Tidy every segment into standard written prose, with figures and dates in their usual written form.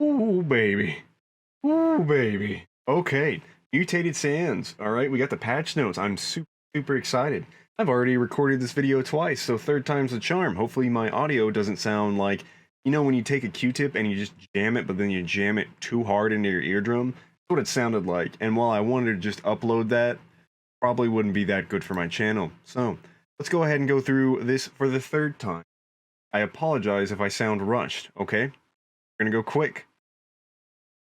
Ooh, baby. Ooh, baby. Okay. Mutated Sands. All right, we got the patch notes. I'm super excited. I've already recorded this video twice, so third time's the charm. Hopefully my audio doesn't sound like, you know, when you take a Q-tip and you just jam it, but then you jam it too hard into your eardrum. That's what it sounded like. And while I wanted to just upload that, probably wouldn't be that good for my channel. So let's go ahead and go through this for the third time. I apologize if I sound rushed, okay? We're gonna go quick.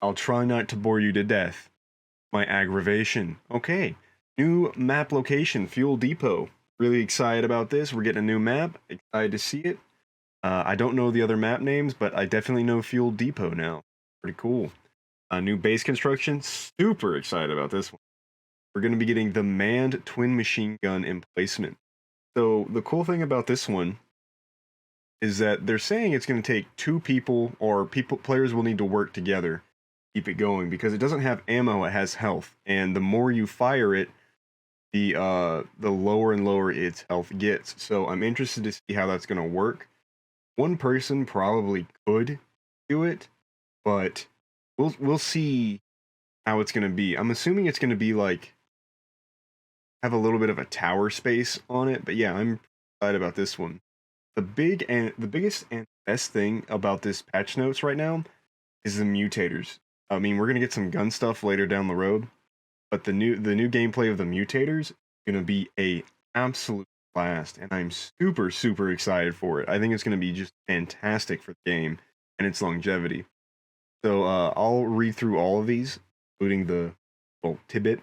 I'll try not to bore you to death. My aggravation. Okay. New map location, Fuel Depot. Really excited about this. We're getting a new map. Excited to see it. I don't know the other map names, but I definitely know Fuel Depot now. Pretty cool. New base construction. Super excited about this one. We're going to be getting the manned twin machine gun emplacement. So the cool thing about this one is that they're saying it's going to take two people, or players will need to work together, keep it going, because it doesn't have ammo, it has health, and the more you fire it, the lower and lower its health gets. So I'm interested to see how that's going to work. One person probably could do it, but we'll see how it's going to be. I'm assuming it's going to be like have a little bit of a tower space on it, but yeah, I'm excited about this one. The biggest and best thing about this patch notes right now is the mutators. I mean, we're gonna get some gun stuff later down the road, but the new gameplay of the mutators is gonna be a absolute blast, and I'm super excited for it. I think it's gonna be just fantastic for the game and its longevity. So I'll read through all of these, including the tidbit.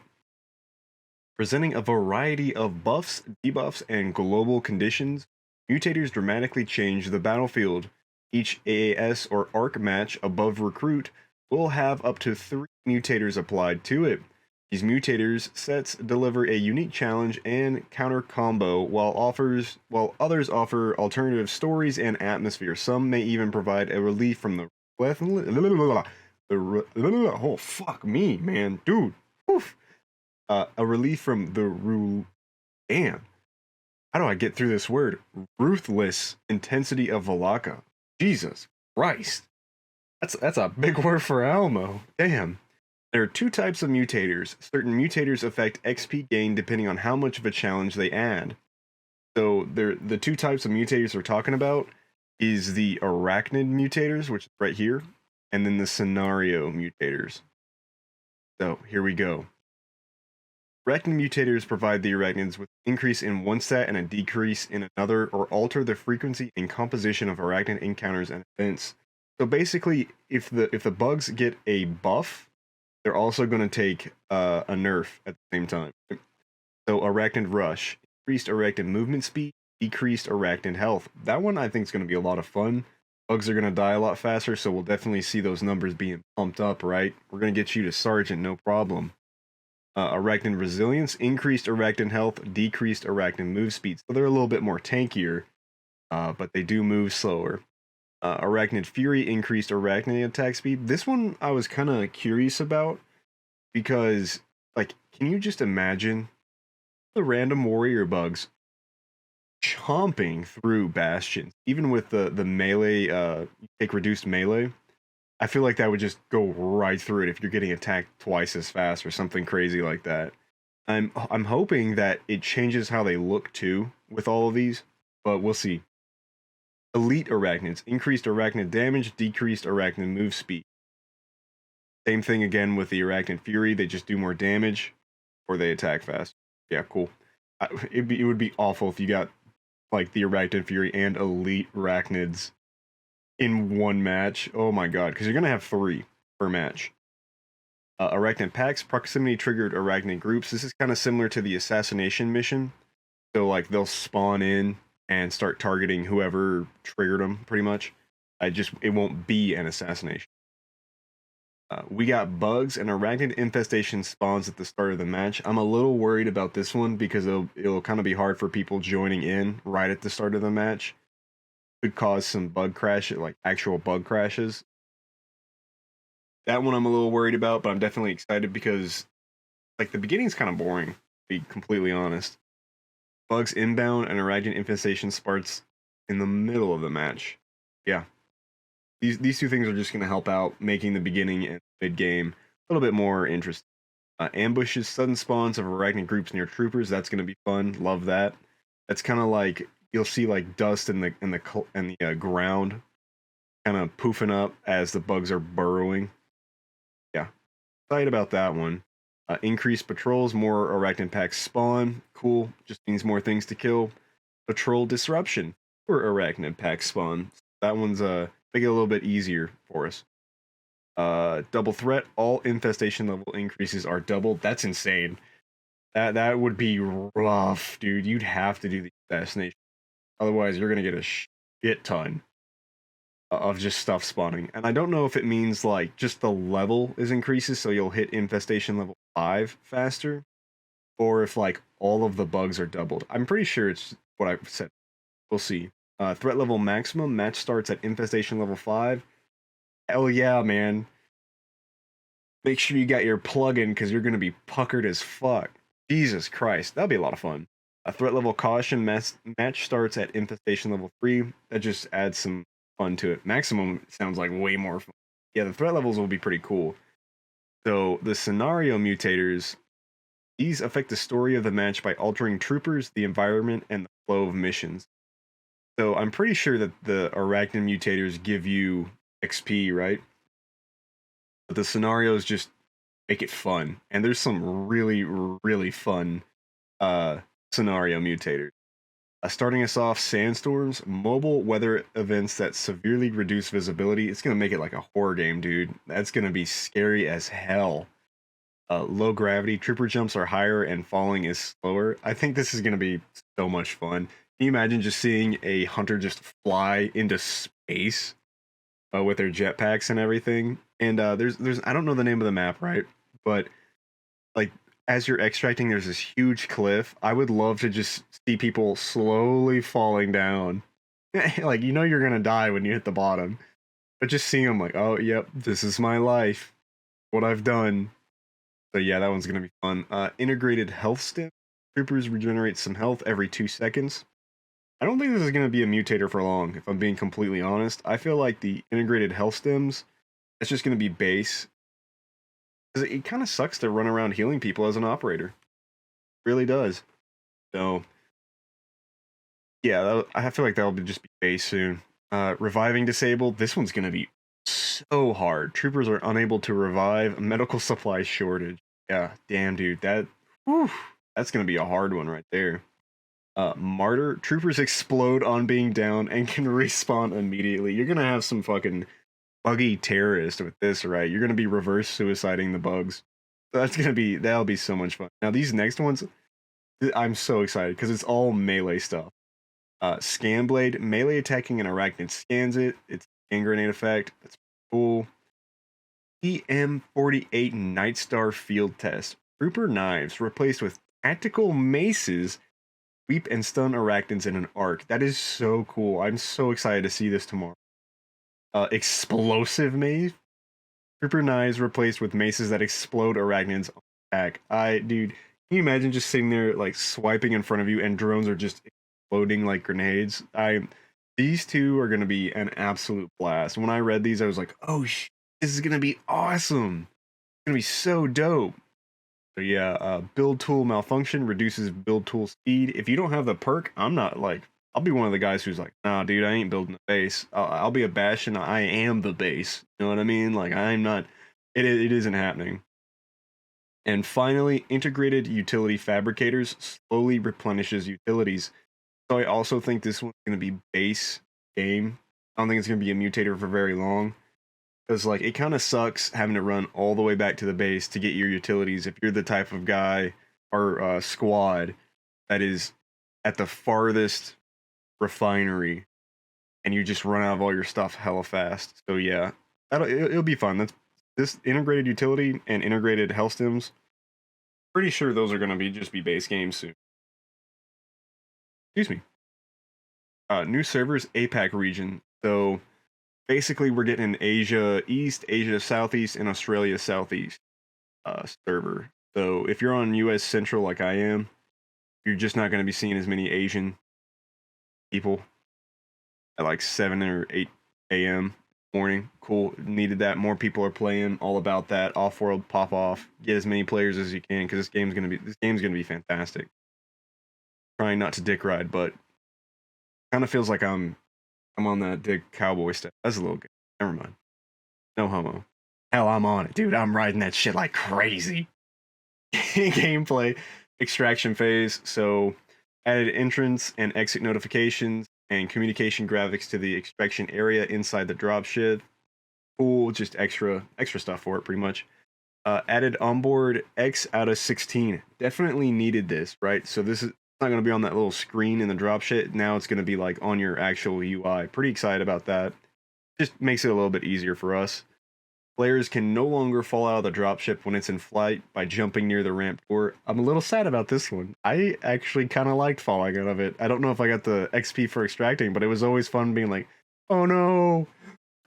Presenting a variety of buffs, debuffs, and global conditions, mutators dramatically change the battlefield. Each AAS or ARC match above recruit will have up to 3 mutators applied to it. These mutators sets deliver a unique challenge and counter combo, while others offer alternative stories and atmosphere. Some may even provide a relief from the oh fuck me, man, dude. Oof. A relief from the damn. How do I get through this word? Ruthless intensity of Valaka. Jesus Christ. That's a big word for Almo. Damn. There are 2 types of mutators. Certain mutators affect XP gain depending on how much of a challenge they add. So the 2 types of mutators we're talking about is the Arachnid mutators, which is right here, and then the scenario mutators. So here we go. Arachnid mutators provide the arachnids with an increase in one stat and a decrease in another, or alter the frequency and composition of arachnid encounters and events. So basically, if the bugs get a buff, they're also going to take a nerf at the same time. So Arachnid Rush, increased arachnid movement speed, decreased arachnid health. That one I think is going to be a lot of fun. Bugs are going to die a lot faster, so we'll definitely see those numbers being pumped up, right? We're going to get you to Sergeant, no problem. Arachnid Resilience, increased arachnid health, decreased arachnid move speed. So they're a little bit more tankier, but they do move slower. Arachnid Fury, increased arachnid attack speed. This one I was kind of curious about, because, like, can you just imagine the random warrior bugs chomping through bastions? Even with the melee, you take reduced melee, I feel like that would just go right through it if you're getting attacked twice as fast or something crazy like that. I'm hoping that it changes how they look too with all of these, but we'll see. Elite arachnids, increased arachnid damage, decreased arachnid move speed. Same thing again with the Arachnid Fury, they just do more damage or they attack fast. Yeah, cool. It would be awful if you got like the Arachnid Fury and elite arachnids in one match. Oh my god, because you're gonna have 3 per match. Arachnid packs, proximity triggered arachnid groups. This is kind of similar to the assassination mission. So like they'll spawn in and start targeting whoever triggered them, pretty much. It won't be an assassination. We got bugs and arachnid infestation spawns at the start of the match. I'm a little worried about this one because it'll kind of be hard for people joining in right at the start of the match. Could cause some bug crashes, like actual bug crashes. That one I'm a little worried about, but I'm definitely excited because like the beginning's kind of boring, to be completely honest. Bugs inbound and arachnid infestation starts in the middle of the match. Yeah. These two things are just going to help out making the beginning and mid game a little bit more interesting. Ambushes, sudden spawns of arachnid groups near troopers. That's going to be fun. Love that. That's kind of like you'll see like dust in the ground, kind of poofing up as the bugs are burrowing. Yeah, excited about that one. Increased patrols, more arachnid packs spawn. Cool. Just means more things to kill. Patrol disruption or arachnid pack spawn. That one's make it a little bit easier for us. Double threat, all infestation level increases are doubled. That's insane. That would be rough, dude. You'd have to do the assassination. Otherwise, you're gonna get a shit ton of just stuff spawning. And I don't know if it means like just the level is increases, so you'll hit infestation level 5 faster, or if like all of the bugs are doubled. I'm pretty sure it's what I said. We'll see. Threat level maximum, match starts at infestation level 5. Hell yeah, man. Make sure you got your plug-in because you're going to be puckered as fuck. Jesus Christ. That'll be a lot of fun. Threat level caution, match starts at infestation level 3. That just adds some fun to it. Maximum sounds like way more fun. Yeah, the threat levels will be pretty cool. So the scenario mutators, these affect the story of the match by altering troopers, the environment, and the flow of missions. So I'm pretty sure that the Arachnid mutators give you XP, right? But the scenarios just make it fun. And there's some really, really fun scenario mutators. Starting us off, sandstorms, mobile weather events that severely reduce visibility. It's going to make it like a horror game, dude. That's going to be scary as hell. Low gravity, trooper jumps are higher and falling is slower. I think this is going to be so much fun. Can you imagine just seeing a hunter just fly into space with their jetpacks and everything? And there's I don't know the name of the map, right? But like as you're extracting, there's this huge cliff. I would love to just see people slowly falling down. Like, you know, you're gonna die when you hit the bottom, but just seeing them like, oh, yep, this is my life, what I've done. So yeah, that one's gonna be fun. Integrated health stim. Troopers regenerate some health every 2 seconds. I don't think this is gonna be a mutator for long, if I'm being completely honest. I feel like the integrated health stims, it's just gonna be base. Because it kind of sucks to run around healing people as an operator. It really does. So yeah, I feel like that'll just be base soon. Reviving disabled. This one's gonna be so hard. Troopers are unable to revive. Medical supply shortage. Yeah, damn, dude. That's gonna be a hard one right there. Martyr. Troopers explode on being down and can respawn immediately. You're gonna have some fucking buggy terrorist with this, right? You're gonna be reverse suiciding the bugs. So that'll be so much fun. Now these next ones, I'm so excited because it's all melee stuff. Scan blade, melee attacking an arachnid scans it. It's hand grenade effect. That's cool. PM48 Night Star field test. Trooper knives replaced with tactical maces sweep and stun arachnids in an arc. That is so cool. I'm so excited to see this tomorrow. Explosive mace. Trooper knives replaced with maces that explode arachnids on attack. Dude, can you imagine just sitting there like swiping in front of you and drones are just exploding like grenades? These two are gonna be an absolute blast. When I read these, I was like, oh shit, this is gonna be awesome. It's gonna be so dope. So yeah, build tool malfunction reduces build tool speed. If you don't have the perk, I'm not like, I'll be one of the guys who's like, nah, dude, I ain't building a base. I'll be a Bastion. I am the base. You know what I mean? Like, I'm not. It isn't happening. And finally, integrated utility fabricators slowly replenishes utilities. So I also think this one's going to be base game. I don't think it's going to be a mutator for very long. Because, like, it kind of sucks having to run all the way back to the base to get your utilities if you're the type of guy or squad that is at the farthest refinery and you just run out of all your stuff hella fast. So yeah, it'll be fun. This integrated utility and integrated health stims. Pretty sure those are going to just be base games soon. Excuse me. New servers, APAC region. So basically, we're getting an Asia East, Asia Southeast, and Australia Southeast server. So if you're on US Central like I am, you're just not going to be seeing as many Asian people at like 7 or 8 a.m. morning. Cool. Needed that. More people are playing. All about that. Off-world pop off. Get as many players as you can because this game's gonna be fantastic. Trying not to dick ride, but kind of feels like I'm on that dick cowboy stuff. That's a little good. Never mind. No homo. Hell, I'm on it, dude. I'm riding that shit like crazy. Gameplay extraction phase. So added entrance and exit notifications and communication graphics to the extraction area inside the dropship. Cool, just extra stuff for it, pretty much. Added onboard X out of 16. Definitely needed this, right? So this is not going to be on that little screen in the dropship. Now it's going to be like on your actual UI. Pretty excited about that. Just makes it a little bit easier for us. Players can no longer fall out of the dropship when it's in flight by jumping near the ramp door. I'm a little sad about this one. I actually kind of liked falling out of it. I don't know if I got the XP for extracting, but it was always fun being like, oh no,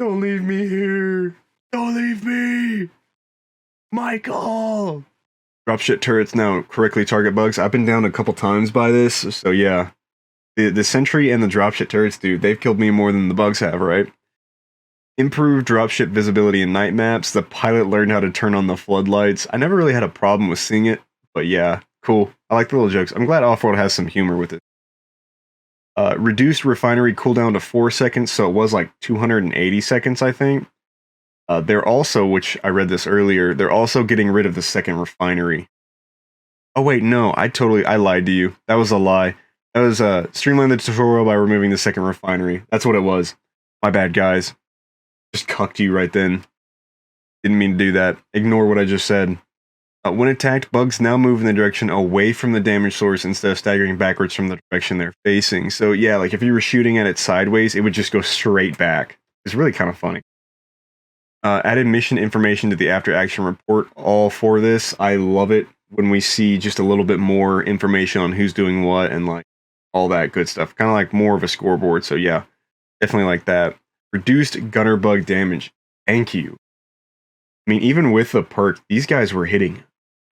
don't leave me here. Don't leave me. Michael! Dropship turrets now correctly target bugs. I've been down a couple times by this, so yeah. The sentry and the dropship turrets, dude, they've killed me more than the bugs have, right? Improved dropship visibility in night maps. The pilot learned how to turn on the floodlights. I never really had a problem with seeing it, but yeah, cool. I like the little jokes. I'm glad Offworld has some humor with it. Reduced refinery cooldown to 4 seconds, so it was like 280 seconds, I think. They're also, which I read this earlier, they're also getting rid of the second refinery. Oh wait, no, I lied to you. That was a lie. That was streamline the tutorial by removing the second refinery. That's what it was. My bad, guys. Just cucked you right then. Didn't mean to do that. Ignore what I just said. When attacked, bugs now move in the direction away from the damage source instead of staggering backwards from the direction they're facing. So yeah, like if you were shooting at it sideways, it would just go straight back. It's really kind of funny. Added mission information to the after action report. All for this. I love it when we see just a little bit more information on who's doing what and like all that good stuff. Kind of like more of a scoreboard. So yeah, definitely like that. Reduced gunner bug damage. Thank you. I mean, even with the perk, these guys were hitting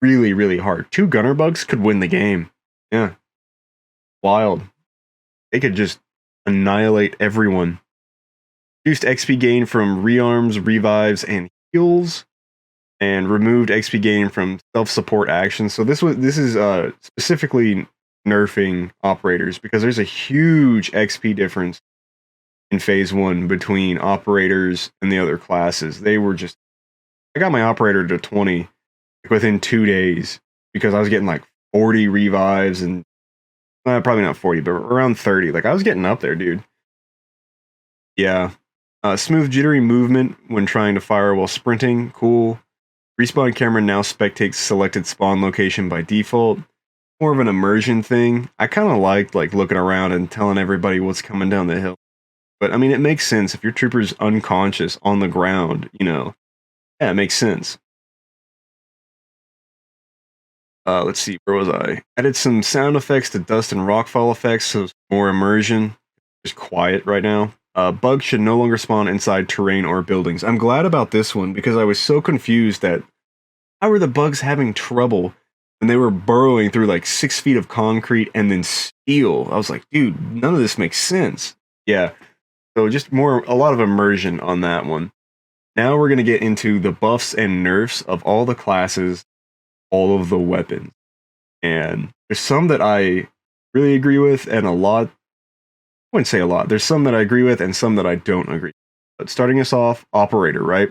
really, really hard. 2 gunner bugs could win the game. Yeah. Wild. They could just annihilate everyone. Reduced XP gain from rearms, revives, and heals. And removed XP gain from self-support actions. So this is specifically nerfing operators because there's a huge XP difference in phase 1 between operators and the other classes. They were just... I got my operator to 20 within 2 days because I was getting like 40 revives and probably not 40, but around 30. Like I was getting up there, dude. Yeah. Smooth jittery movement when trying to fire while sprinting. Cool. Respawn camera now spectates selected spawn location by default. More of an immersion thing. I kind of liked like looking around and telling everybody what's coming down the hill. But I mean, it makes sense if your trooper's unconscious on the ground, you know. Yeah, it makes sense. Let's see, where was I? Added some sound effects to dust and rockfall effects, so it's more immersion. Just quiet right now. Bugs should no longer spawn inside terrain or buildings. I'm glad about this one because I was so confused that how were the bugs having trouble when they were burrowing through like 6 feet of concrete and then steel? I was like, dude, none of this makes sense. Yeah, so just a lot of immersion on that one. Now we're going to get into the buffs and nerfs of all the classes, all of the weapons. And there's some that I really agree with and a lot... I wouldn't say a lot. There's some that I agree with and some that I don't agree with. But starting us off, Operator, right?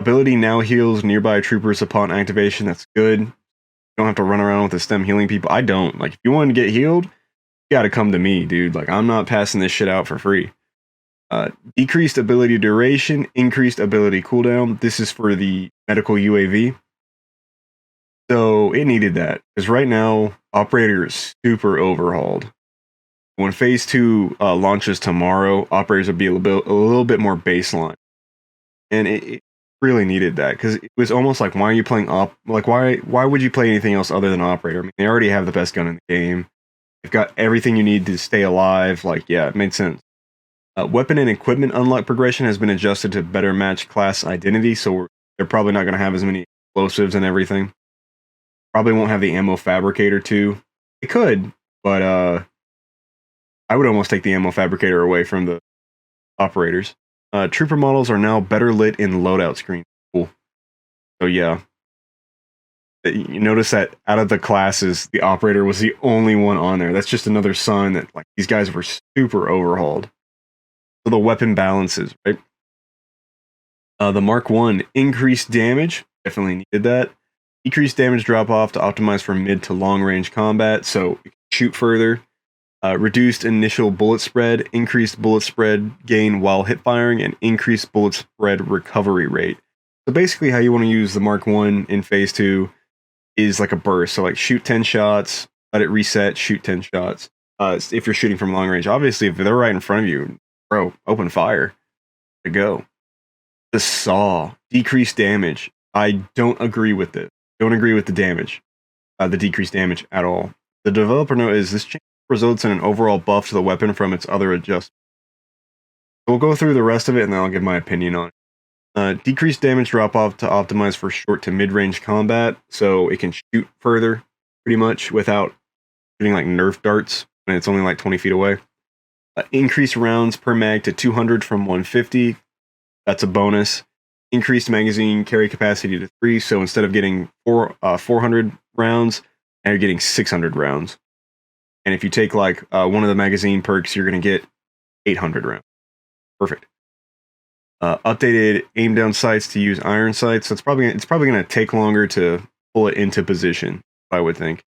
Ability now heals nearby troopers upon activation. That's good. You don't have to run around with the stem healing people. I don't. Like, if you want to get healed, you gotta come to me, dude. Like, I'm not passing this shit out for free. Decreased ability duration, increased ability cooldown. This is for the medical UAV. So it needed that. Because right now, Operator is super overhauled. When phase 2 launches tomorrow, operators will be a little bit more baseline. And it really needed that. Because it was almost like, why are you playing why would you play anything else other than operator? I mean, they already have the best gun in the game. They've got everything you need to stay alive. Like, yeah, it made sense. Weapon and equipment unlock progression has been adjusted to better match class identity, so they're probably not going to have as many explosives and everything. Probably won't have the ammo fabricator too. It could, but I would almost take the ammo fabricator away from the operators. Trooper models are now better lit in loadout screen. Cool. So yeah. You notice that out of the classes, the operator was the only one on there. That's just another sign that like these guys were super overhauled. So the weapon balances, right? The Mark 1 increased damage, definitely needed that. Decreased damage drop off to optimize for mid to long range combat, so you can shoot further. Reduced initial bullet spread, increased bullet spread gain while hip firing, and increased bullet spread recovery rate. So basically, how you want to use the Mark 1 in Phase 2 is like a burst. So like shoot 10 shots, let it reset, shoot 10 shots. If you're shooting from long range, obviously if they're right in front of you, bro, open fire to go. The saw, decreased damage. I don't agree with this. Don't agree with the damage, the decreased damage at all. The developer note is this change results in an overall buff to the weapon from its other adjustments. We'll go through the rest of it and then I'll give my opinion on it. Decreased damage drop off to optimize for short to mid-range combat, so it can shoot further pretty much without shooting like Nerf darts when it's only like 20 feet away. Increased rounds per mag to 200 from 150. That's a bonus. Increased magazine carry capacity to 3, so instead of getting 400 rounds, now you're getting 600 rounds. And if you take like one of the magazine perks, you're going to get 800 rounds. Perfect. Updated aim down sights to use iron sights. So it's probably going to take longer to pull it into position, I would think.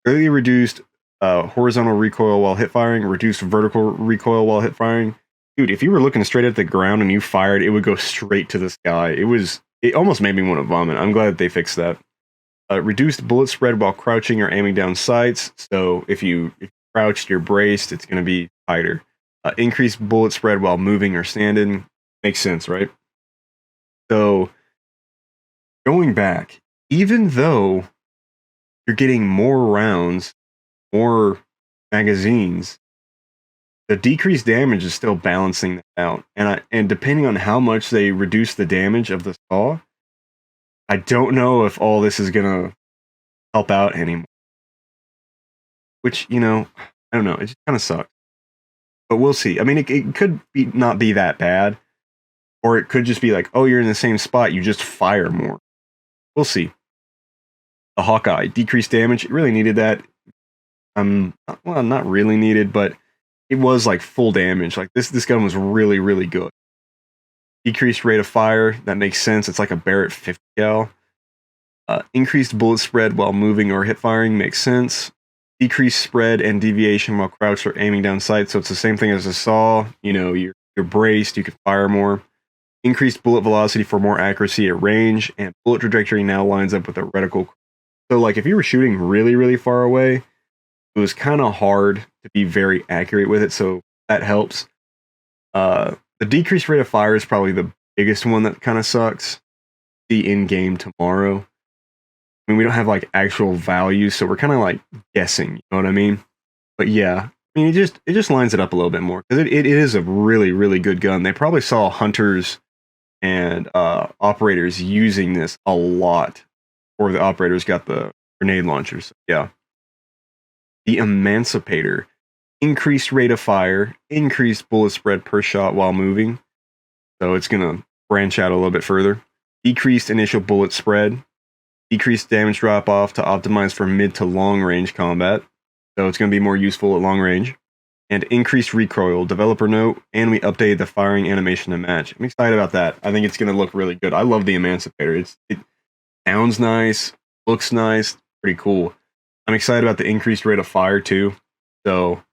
Greatly reduced horizontal recoil while hip firing, reduced vertical recoil while hip firing. Dude, if you were looking straight at the ground and you fired, it would go straight to the sky. It almost made me want to vomit. I'm glad that they fixed that. Reduced bullet spread while crouching or aiming down sights. So if you crouched, you're braced, it's going to be tighter. Increased bullet spread while moving or standing. Makes sense, right? So going back, even though you're getting more rounds, more magazines, the decreased damage is still balancing that out. And depending on how much they reduce the damage of the saw, I don't know if all this is gonna help out anymore. Which, you know, I don't know. It just kind of sucks. But we'll see. I mean, it could not be that bad. Or it could just be like, oh, you're in the same spot. You just fire more. We'll see. The Hawkeye. Decreased damage. It really needed that. Well, not really needed, but it was like full damage. Like this gun was really, really good. Decreased rate of fire. That makes sense. It's like a Barrett 50 cal. Increased bullet spread while moving or hip firing makes sense. Decreased spread and deviation while crouched or aiming down sight. So it's the same thing as a saw. You know, you're braced. You can fire more. Increased bullet velocity for more accuracy at range, and bullet trajectory now lines up with a reticle. So, like, if you were shooting really, really far away, it was kind of hard to be very accurate with it, so that helps. The decreased rate of fire is probably the biggest one that kind of sucks. The in-game tomorrow. I mean, we don't have, like, actual values, so we're kind of, like, guessing, you know what I mean? But yeah, I mean, it just lines it up a little bit more, because it is a really, really good gun. They probably saw hunters and operators using this a lot, or the operators got the grenade launchers. Yeah. The Emancipator. Increased rate of fire, increased bullet spread per shot while moving. So it's going to branch out a little bit further. Decreased initial bullet spread. Decreased damage drop off to optimize for mid to long range combat. So it's going to be more useful at long range. And increased recoil, developer note, and we updated the firing animation to match. I'm excited about that. I think it's going to look really good. I love the Emancipator. It sounds nice, looks nice, pretty cool. I'm excited about the increased rate of fire too. So,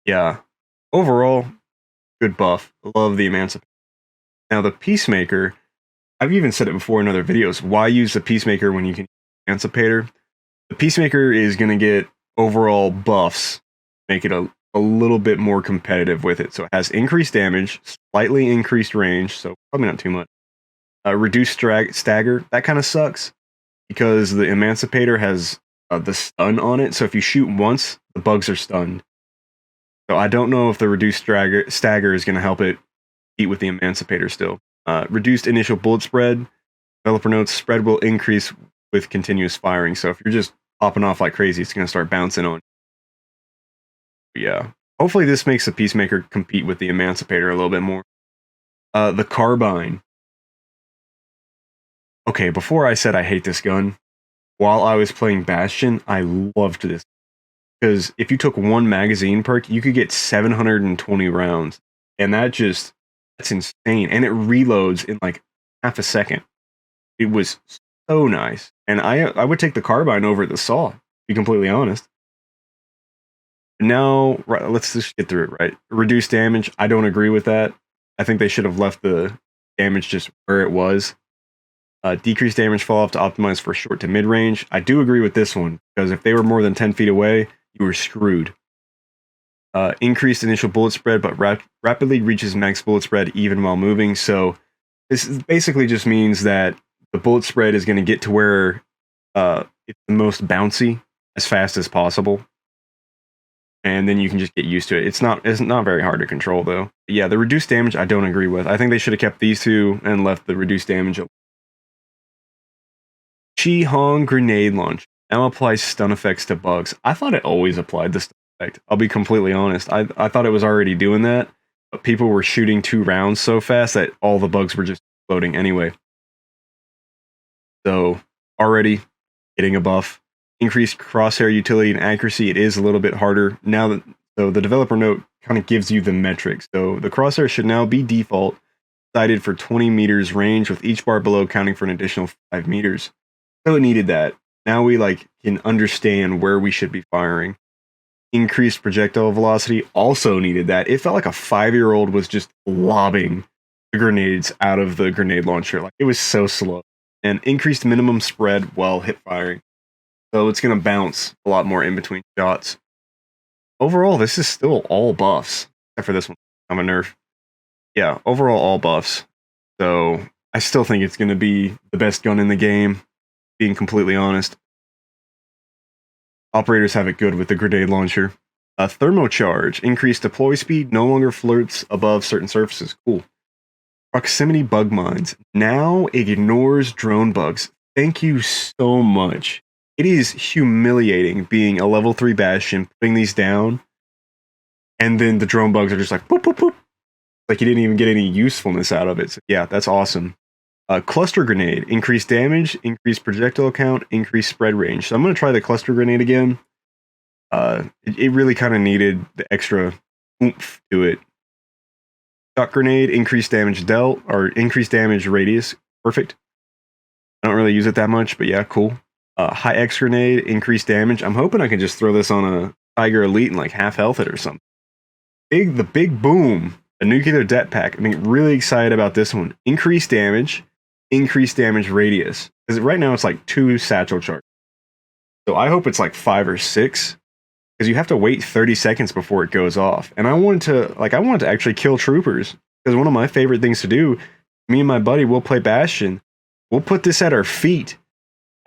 yeah, overall, good buff. Love the Emancipator. Now, the Peacemaker, I've even said it before in other videos. Why use the Peacemaker when you can use the Emancipator? The Peacemaker is going to get overall buffs, make it a little bit more competitive with it. So it has increased damage, slightly increased range, so probably not too much. Reduced stagger, that kind of sucks because the Emancipator has the stun on it. So if you shoot once, the bugs are stunned. So I don't know if the reduced stagger is going to help it compete with the Emancipator still. Reduced initial bullet spread. Developer notes, spread will increase with continuous firing. So if you're just popping off like crazy, it's going to start bouncing on. Yeah, hopefully this makes the Peacemaker compete with the Emancipator a little bit more. The carbine. Okay, before I said I hate this gun, while I was playing Bastion, I loved this. Because if you took one magazine perk, you could get 720 rounds. And that's insane. And it reloads in like half a second. It was so nice. And I would take the carbine over the saw, to be completely honest. Now, right, let's just get through it, right? Reduced damage, I don't agree with that. I think they should have left the damage just where it was. Decreased damage fall off to optimize for short to mid range. I do agree with this one, because if they were more than 10 feet away, you were screwed. Increased initial bullet spread, but rapidly reaches max bullet spread even while moving. So this basically just means that the bullet spread is going to get to where it's the most bouncy as fast as possible. And then you can just get used to it. It's not very hard to control, though. Yeah, the reduced damage, I don't agree with. I think they should have kept these two and left the reduced damage. Chi-Hong grenade launch. Now applies stun effects to bugs. I thought it always applied the stun effect. I'll be completely honest. I thought it was already doing that, but people were shooting 2 rounds so fast that all the bugs were just exploding anyway. So, already getting a buff. Increased crosshair utility and accuracy. It is a little bit harder now that so the developer note kind of gives you the metrics. So the crosshair should now be default, sighted for 20 meters range, with each bar below counting for an additional 5 meters. So it needed that. Now we can understand where we should be firing. Increased projectile velocity also needed that. It felt like a 5-year-old was just lobbing the grenades out of the grenade launcher. Like, it was so slow. And increased minimum spread while hip firing. So it's going to bounce a lot more in between shots. Overall, this is still all buffs. Except for this one. I'm a nerf. Yeah, overall all buffs. So I still think it's going to be the best gun in the game, being completely honest. Operators have it good with the grenade launcher. Thermocharge. Increased deploy speed. No longer floats above certain surfaces. Cool. Proximity bug mines. Now ignores drone bugs. Thank you so much. It is humiliating being a level 3 Bastion, putting these down, and then the drone bugs are just like, boop, boop, boop. Like, you didn't even get any usefulness out of it. So yeah, that's awesome. Cluster grenade. Increased damage, increased projectile count, increased spread range. So I'm going to try the cluster grenade again. It really kind of needed the extra oomph to it. Shock grenade, increased damage dealt, or increased damage radius. Perfect. I don't really use it that much, but yeah, cool. High X grenade, increased damage. I'm hoping I can just throw this on a Tiger Elite and half health it or something. The big boom, a nuclear det pack. I mean, really excited about this one. Increased damage radius. Because right now it's 2 satchel charges. So I hope it's 5 or 6. Because you have to wait 30 seconds before it goes off. And I wanted to actually kill troopers. Because one of my favorite things to do, me and my buddy will play Bastion. We'll put this at our feet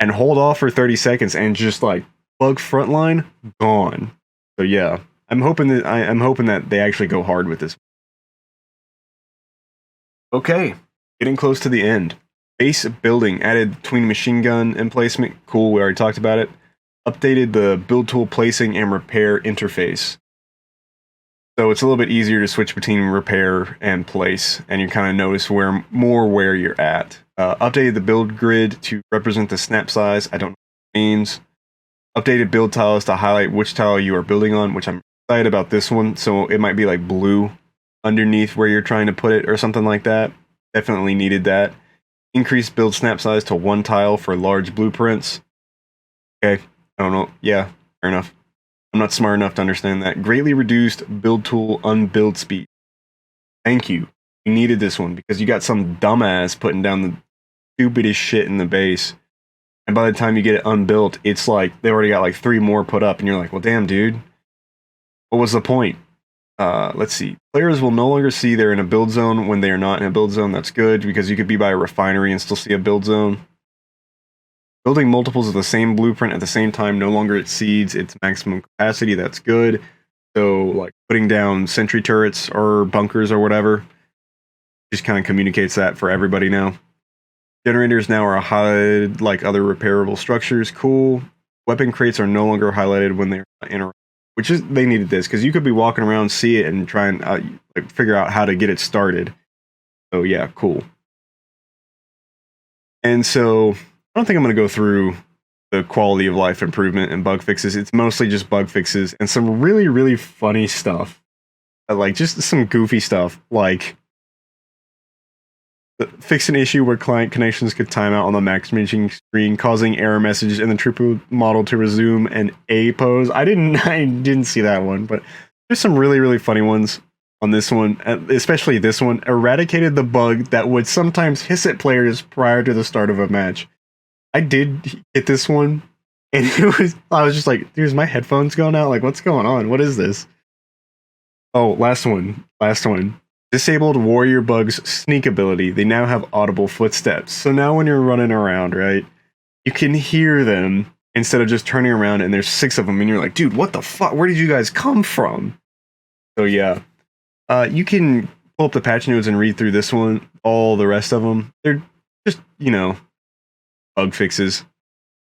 and hold off for 30 seconds and just bug frontline, gone. So yeah, I'm hoping that they actually go hard with this. Okay, getting close to the end. Base building, added twin machine gun emplacement. Cool, we already talked about it. Updated the build tool placing and repair interface. So it's a little bit easier to switch between repair and place, and you kind of notice where you're at. Updated the build grid to represent the snap size. I don't know what it means. Updated build tiles to highlight which tile you are building on, which I'm excited about this one. So it might be blue underneath where you're trying to put it or something like that. Definitely needed that. Increased build snap size to 1 tile for large blueprints. Okay, I don't know. Yeah, fair enough. I'm not smart enough to understand that. Greatly reduced build tool unbuild speed. Thank you. You needed this one because you got some dumbass putting down the stupidest shit in the base. And by the time you get it unbuilt, it's they already got 3 more put up. And you're like, well, damn, dude. What was the point? Let's see. Players will no longer see they're in a build zone when they are not in a build zone. That's good because you could be by a refinery and still see a build zone. Building multiples of the same blueprint at the same time no longer exceeds its maximum capacity. That's good. So, putting down sentry turrets or bunkers or whatever just kind of communicates that for everybody now. Generators now are highlighted like other repairable structures. Cool. Weapon crates are no longer highlighted when they're in, which is they needed this because you could be walking around, see it, and try and figure out how to get it started. So yeah, cool. And so I don't think I'm going to go through the quality of life improvement and bug fixes. It's mostly just bug fixes and some really, really funny stuff. Like just some goofy stuff, like fix an issue where client connections could time out on the matchmaking screen, causing error messages in the triple model to resume an A pose. I didn't see that one, but there's some really, really funny ones on this one, especially this one. Eradicated the bug that would sometimes hiss at players prior to the start of a match. I did hit this one, and I was just like, dude, is my headphones going out? Like, what's going on? What is this? Oh, last one. Disabled warrior bugs sneak ability. They now have audible footsteps. So now when you're running around, right, you can hear them instead of just turning around and there's 6 of them and you're like, dude, what the fuck? Where did you guys come from? So yeah, you can pull up the patch notes and read through this one. All the rest of them, they're just, bug fixes.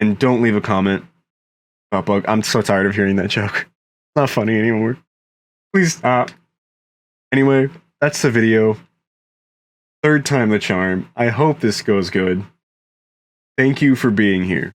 And don't leave a comment about bug. I'm so tired of hearing that joke. It's not funny anymore. Please stop. Anyway, that's the video. 3rd time the charm. I hope this goes good. Thank you for being here.